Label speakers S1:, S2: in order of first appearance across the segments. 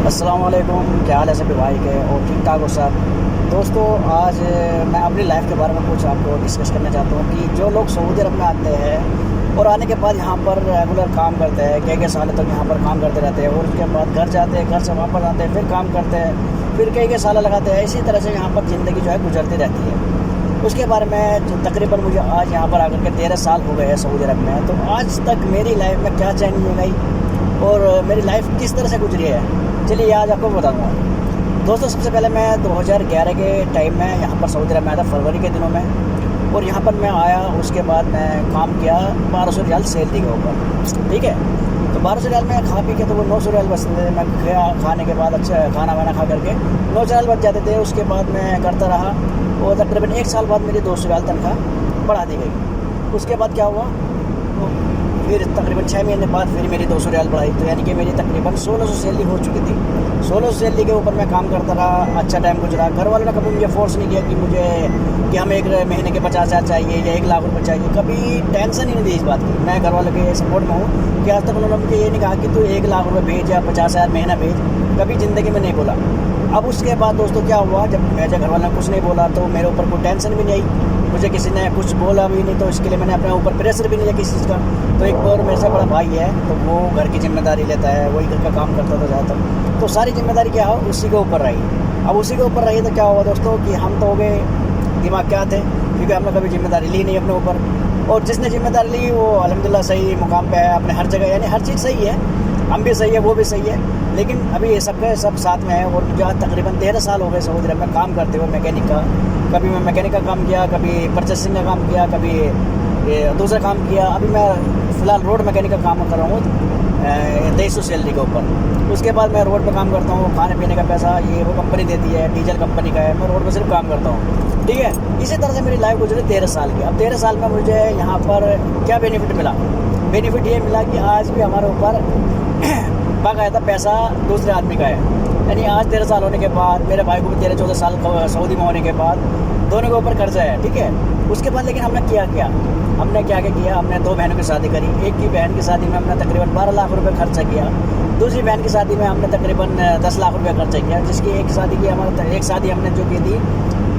S1: अस्सलाम वालेकुम। क्या हाल है सभी भाई के और ठीक ठाक हो सब। दोस्तों आज मैं अपनी लाइफ के बारे में कुछ आपको डिस्कस करना चाहता हूँ कि जो लोग सऊदी अरब में आते हैं और आने के बाद यहाँ पर रेगुलर काम करते हैं, कई कई सालों तक यहाँ पर काम करते रहते हैं और उसके बाद घर जाते हैं, घर से वापस आते हैं, फिर काम करते हैं, फिर कई कई साल लगाते हैं। इसी तरह से यहाँ पर ज़िंदगी जो है गुजरती रहती है। उसके बारे में तकरीबन मुझे आज यहाँ पर आकर के 13 साल हो गए हैं सऊदी अरब में। तो आज तक मेरी लाइफ में क्या चेंज हो गई और मेरी लाइफ किस तरह से गुजरी है, चलिए आज आपको बताऊँगा। दोस्तों सबसे पहले मैं 2011 के टाइम में यहाँ पर सऊदी अरब में आया था, फरवरी के दिनों में। और यहाँ पर मैं आया, उसके बाद मैं काम किया 1200 रियाल सैलरी के ऊपर, ठीक है। तो 1200 रियाल में खा पी के तो वो 900 रियाल बचते थे। मैं खाने के बाद अच्छा खाना वाना खा करके 900 रियाल बच जाते थे। उसके बाद मैं करता रहा और तकरीबन 1 साल बाद मेरी 200 रियाल तनख्वाह बढ़ा दी गई। उसके बाद क्या हुआ, फिर तकरीबन 6 महीने बाद फिर मेरी 200 रियाल बढ़ाई, तो यानी कि मेरी तकरीबन 1600 सैलरी हो चुकी थी। 1600 सैलरी के ऊपर मैं काम करता रहा, अच्छा टाइम गुजरा। घर वालों ने कभी मुझे फोर्स नहीं किया कि हमें एक महीने के 50,000 चाहिए या 1 लाख रुपये चाहिए, कभी टेंशन ही नहीं दी इस बात की। मैं घर वालों के सपोर्ट में हूँ कि आज तक उन्होंने मुझे ये नहीं कहा कि तू 1 लाख रुपये भेज या 50,000 महीना भेज, कभी ज़िंदगी में नहीं बोला। अब उसके बाद दोस्तों क्या हुआ, जब मेरे घर वालों ने कुछ नहीं बोला तो मेरे ऊपर कोई टेंशन भी नहीं आई, मुझे किसी ने कुछ बोला भी नहीं, तो इसके लिए मैंने अपने ऊपर प्रेशर भी नहीं लिया किसी चीज़ का। तो एक और मेरे से बड़ा भाई है, तो वो घर की जिम्मेदारी लेता है, वही घर का काम करता था ज़्यादातर, तो सारी जिम्मेदारी क्या हो उसी के ऊपर रही। अब उसी के ऊपर रही तो क्या हुआ दोस्तों कि हम तो हो गए दिमाग क्या थे, क्योंकि हमने कभी जिम्मेदारी ली नहीं अपने ऊपर। और जिसने जिम्मेदारी ली वो अल्हम्दुलिल्लाह सही मुकाम पे है अपने हर जगह, यानी हर चीज़ सही है, हम भी सही है, वो भी सही है। लेकिन अभी ये सब साथ में है। और मुझे आज तकरीबन 13 साल हो गए सऊदी अरब में काम करते हुए मैकेनिक का। कभी मैं मैकेनिक का काम किया, कभी परचेसिंग का काम किया, कभी दूसरा काम किया। अभी मैं फ़िलहाल रोड मैकेनिक का काम कर रहा हूँ 2300 सैलरी के ऊपर। उसके बाद मैं रोड पे काम करता हूँ, खाने पीने का पैसा ये वो कंपनी देती है, डीजल कंपनी का है, मैं रोड पे सिर्फ काम करता हूँ, ठीक है। इसी तरह से मेरी लाइफ गुजरी 13 साल की। अब 13 साल में मुझे यहाँ पर क्या बेनिफिट मिला, बेनिफिट ये मिला कि आज भी हमारे ऊपर बाकायदा पैसा दूसरे आदमी का है। यानी आज 13 साल होने के बाद, मेरे भाई को भी 13-14 साल सऊदी में होने के बाद दोनों के ऊपर कर्जा है, ठीक है। उसके बाद लेकिन हमने क्या किया, हमने क्या किया, हमने 2 बहनों की शादी करी। एक की बहन की शादी में हमने तकरीबन 12 लाख रुपए खर्चा किया। दूसरी बहन की शादी में हमने तकरीबन 10 लाख रुपये खर्चा किया, जिसकी एक शादी की हमारा एक शादी हमने जो की थी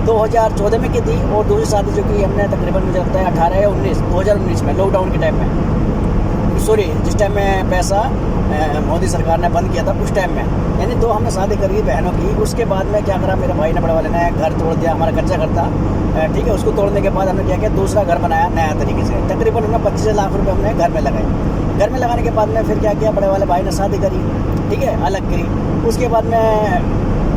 S1: 2014 में की थी, और दूसरी शादी जो की हमने तकरीबन मुझे लगता है 18 या 2019 में, लॉकडाउन के टाइम में, सॉरी जिस टाइम में पैसा मोदी सरकार ने बंद किया था उस टाइम में। यानी 2 हमने शादी करी बहनों की। उसके बाद में क्या करा, मेरे भाई ने बड़े वाले ने घर तोड़ दिया, हमारा कच्चा घर था, ठीक है। उसको तोड़ने के बाद हमने क्या किया, दूसरा घर बनाया नया तरीके से। तकरीबन हमने 25 लाख रुपये हमने घर में लगाए। घर में लगाने के बाद में फिर क्या किया, बड़े वाले भाई ने शादी करी, ठीक है, अलग करी। उसके बाद में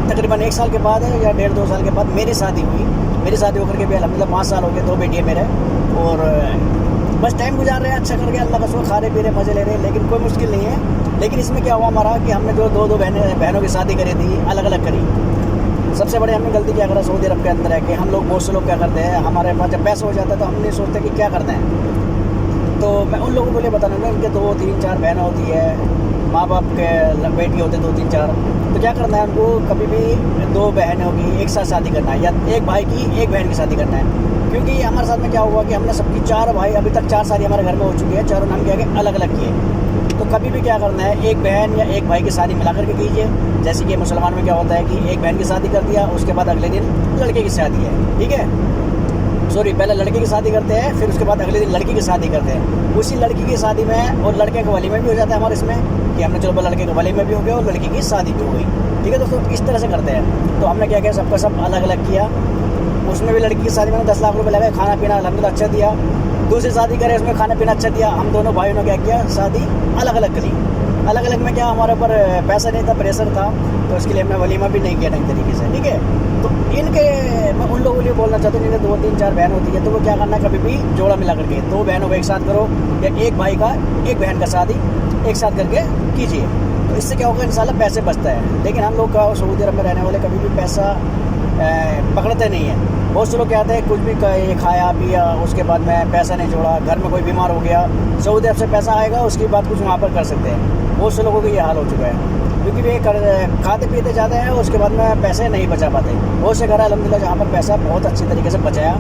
S1: तकरीबन 1 साल के बाद या 1.5-2 साल के बाद मेरी शादी हुई। मेरी शादी होकर के भी अल्हम्दुलिल्लाह 5 साल हो गए, 2 बेटी है मेरे, और बस टाइम गुजार रहे हैं, अच्छा करके अल्लाह का शुक्र, खा रहे पी रहे, मज़े ले रहे हैं, लेकिन कोई मुश्किल नहीं है। लेकिन इसमें क्या हुआ हमारा कि हमने जो 2-2 बहनों की शादी करी थी, अलग अलग करी। सबसे बड़ी हमने गलती क्या करा सऊदी अरब के अंदर है कि हम लोग बहुत से लोग क्या करते हैं, हमारे पास जब पैसा हो जाता है तो हम नहीं सोचते कि क्या करते हैं। तो मैं उन लोगों को लिए बताना चाहूँगा, उनके 2-3-4 बहनें होती है, माँ बाप के बेटी होते 2-3-4, तो क्या करना है उनको, कभी भी 2 बहनें होगी एक साथ शादी करना है, या एक भाई की एक बहन की शादी करना है। क्योंकि हमारे साथ में क्या हुआ कि हमने सबकी 4 भाई, अभी तक 4 शादी हमारे घर में हो चुकी है, चारों नाम क्या है अलग अलग किए। तो कभी भी क्या करना है, एक बहन या एक भाई की शादी मिला करके कीजिए। जैसे कि मुसलमान में क्या होता है कि एक बहन की शादी कर दिया, उसके बाद अगले दिन लड़के की शादी है, ठीक है, सॉरी पहले लड़के की शादी करते हैं, फिर उसके बाद अगले दिन लड़की की शादी करते हैं। उसी लड़की की शादी में और लड़के के वली में भी हो जाता है हमारे इसमें कि हमने चलो लड़के के वली में भी हो गया और लड़की की शादी भी हो गई, ठीक है दोस्तों। इस तरह से करते हैं। तो हमने क्या किया, सबका सब अलग अलग किया। उसमें भी लड़की की शादी में 10 लाख रुपये लगाए, खाना पीना अल्हम्दुलिल्लाह अच्छा दिया। दूसरी शादी करे, उसमें खाना पीना अच्छा दिया। हम दोनों भाइयों ने क्या किया, शादी अलग अलग करी। अलग अलग में क्या, हमारे ऊपर पैसा नहीं था, प्रेशर था, तो इसके लिए हमने वलीमा भी नहीं किया ढंग तरीके से, ठीक है। तो इनके मैं उन लोगों के लिए बोलना चाहता हूँ जिन्हें 2-3-4 बहन होती है, तो वो क्या करना है, कभी भी जोड़ा मिला करके 2 बहनों को एक साथ करो, या एक भाई का एक बहन का शादी एक साथ करके कीजिए। तो इससे क्या होगा, इंशाल्लाह पैसे बचता है। लेकिन हम लोग का सऊदी अरब में रहने वाले कभी भी पैसा पकड़ते नहीं हैं। बहुत से लोग क्या कहते हैं, कुछ भी खाया पिया, उसके बाद में पैसा नहीं जोड़ा, घर में कोई बीमार हो गया, सऊदी अरब से पैसा आएगा, उसके बाद कुछ वहाँ पर कर सकते हैं। बहुत से लोगों का ये हाल हो चुका है, क्योंकि वे खाते पीते ज़्यादा हैं, उसके बाद में पैसे नहीं बचा पाते। बहुत से घर है अल्हम्दुलिल्लाह जहाँ पर पैसा बहुत अच्छी तरीके से बचाया।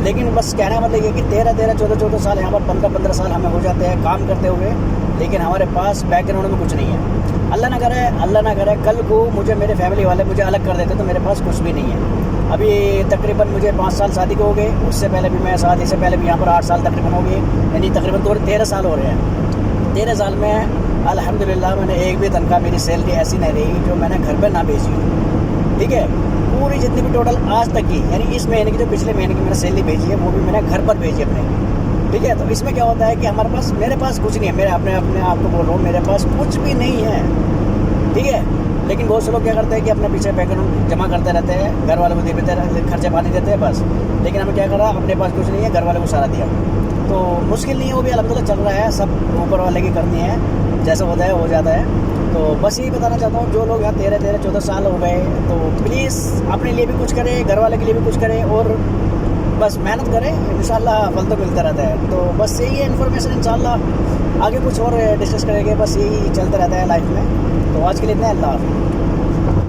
S1: लेकिन बस कहने का मतलब ये कि 13-13, 14-14 साल यहाँ पर 15-15 साल हमें हो जाते हैं काम करते हुए, लेकिन हमारे पास बैकग्राउंड में कुछ नहीं है। अल्लाह ना करे कल को मुझे मेरे फैमिली वाले मुझे अलग कर देते तो मेरे पास कुछ भी नहीं है। अभी तकरीबन मुझे 5 साल शादी को हो गए, उससे पहले भी मैं शादी से पहले भी यहाँ पर 8 साल तकरीबन हो गए, यानी तकरीबन 13 साल हो रहे हैं। 13 साल में अल्हम्दुलिल्लाह मैंने एक भी तनख्वाह, मेरी सैलरी ऐसी नहीं रही जो मैंने घर पे ना भेजी हो। ठीक है, पूरी जितनी भी टोटल आज तक की, यानी इस महीने की जो पिछले महीने की मैंने सैलरी भेजी है वो भी मैंने घर पर भेजी अपने। ठीक है, तो इसमें क्या होता है कि हमारे पास, मेरे पास कुछ नहीं है, मेरे अपने आप को बोल रहा हूँ, मेरे पास कुछ भी नहीं है। ठीक है, लेकिन बहुत से लोग क्या करते हैं कि अपने पीछे बैकग्राउंड जमा करते रहते हैं, घर वालों को दे देते हैं, खर्चे पानी देते हैं बस। लेकिन हमें क्या करा, अपने पास कुछ नहीं है, घर वालों को सारा दिया। तो मुश्किल नहीं है, वो भी अल्हम्दुलिल्लाह चल रहा है, सब ऊपर वाले की करनी है, जैसा होता है हो जाता है। तो बस यही बताना चाहता हूँ, जो लोग यहाँ 13-14 साल हो गए, तो प्लीज़ अपने लिए भी कुछ करें, घर वाले के लिए भी कुछ करें, और बस मेहनत करें, इंशाल्लाह फल तो मिलता रहता है। तो बस यही है इन्फॉर्मेशन, इंशाल्लाह आगे कुछ और डिस्कस करेंगे, बस यही चलता रहता है लाइफ में। तो आज के लिए इतना, अल्लाह हाफ़िज़।